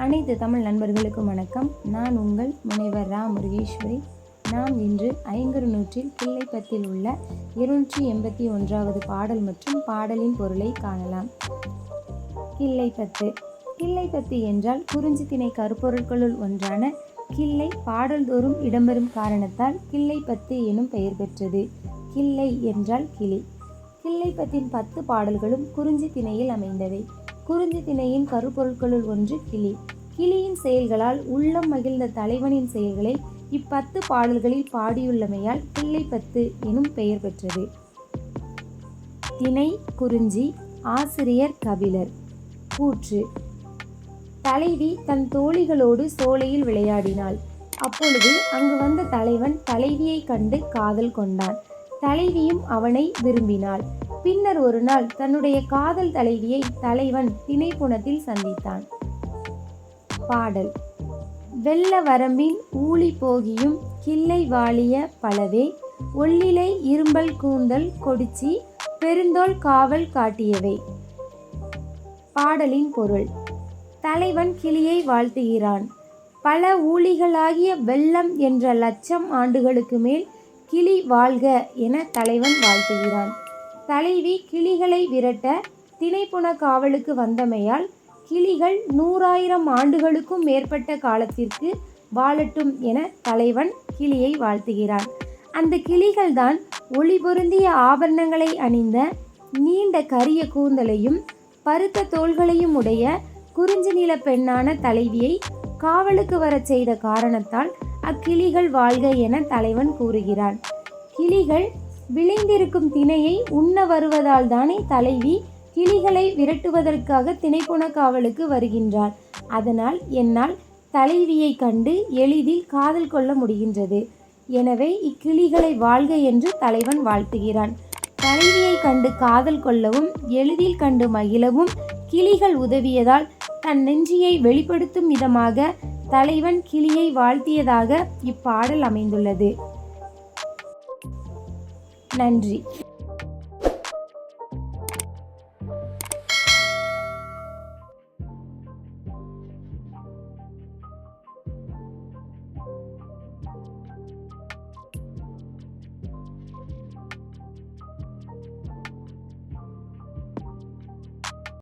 அனைத்து தமிழ் நண்பர்களுக்கும் வணக்கம். நான் உங்கள் முனைவர் ரா முருகேஸ்வரி. நாம் இன்று ஐங்குறுநூற்றில் கிள்ளைப்பத்தில் உள்ள 281வது பாடல் மற்றும் பாடலின் பொருளை காணலாம். கிள்ளைப்பத்து. கிள்ளைப்பத்து என்றால் குறிஞ்சி திணை கருப்பொருட்களுள் ஒன்றான கிள்ளை பாடல்தோறும் இடம்பெறும் காரணத்தால் கிள்ளைப்பத்து எனும் பெயர் பெற்றது. கிள்ளை என்றால் கிளி. கிள்ளைப்பத்தின் 10 பாடல்களும் குறிஞ்சி திணையில் அமைந்தவை. குறிஞ்சி திணையின் கருப்பொருட்களுள் ஒன்று கிளி. கிளியின் செயல்களால் உள்ளம் மகிழ்ந்த தலைவனின் செயல்களை 10 பாடல்களில் பாடியுள்ளமையால் கிள்ளைப்பத்து எனும் பெயர் பெற்றது. திணை குறிஞ்சி. ஆசிரியர் கபிலர். கூற்று. தலைவி தன் தோழிகளோடு சோலையில் விளையாடினாள். அப்பொழுது அங்கு வந்த தலைவன் தலைவியை கண்டு காதல் கொண்டான். தலைவியும் அவனை விரும்பினாள். பின்னர் ஒரு நாள் தன்னுடைய காதல் தலைவியை தலைவன் திணைப்புணத்தில் சந்தித்தான். பாடல். வெள்ள வரம்பின் ஊழி போகியும் கிள்ளை வாழிய பலவே ஒள்ளிலை இரும்பல் கூந்தல் கொடிச்சி பெருந்தோள் காவல் காட்டியவை. பாடலின் பொருள். தலைவன் கிளியை வாழ்த்துகிறான். பல ஊழிகளாகிய வெள்ளம் என்ற லட்சம் ஆண்டுகளுக்கு மேல் கிளி வாழ்க என தலைவன் வாழ்த்துகிறான். தலைவி கிளிகளை விரட்ட திணைப்புண காவலுக்கு வந்தமையால் கிளிகள் 100,000 ஆண்டுகளுக்கும் மேற்பட்ட காலத்திற்கு வாழட்டும் என தலைவன் கிளியை வாழ்த்துகிறான். அந்த கிளிகள்தான் ஒளி பொருந்திய ஆபரணங்களை அணிந்த நீண்ட கரிய கூந்தலையும் பருத்த தோள்களையும் உடைய குறிஞ்சி நில பெண்ணான தலைவியை காவலுக்கு வரச் செய்த காரணத்தால் அக்கிளிகள் வாழ்க என தலைவன் கூறுகிறான். கிளிகள் விளைந்திருக்கும் திணையை உண்ண வருவதால் தானே தலைவி கிளிகளை விரட்டுவதற்காக திணைப்புண காவலுக்கு வருகின்றாள். அதனால் என்னால் தலைவியை கண்டு எளிதில் காதல் கொள்ள முடிகின்றது. எனவே இக்கிளிகளை வாழ்க என்று தலைவன் வாழ்த்துகிறான். தலைவியை கண்டு காதல் கொள்ளவும் எளிதில் கண்டு மகிழவும் கிளிகள் உதவியதால் தன் நெஞ்சியை வெளிப்படுத்தும் விதமாக தலைவன் கிளியை வாழ்த்தியதாக இப்பாடல் அமைந்துள்ளது. நன்றி.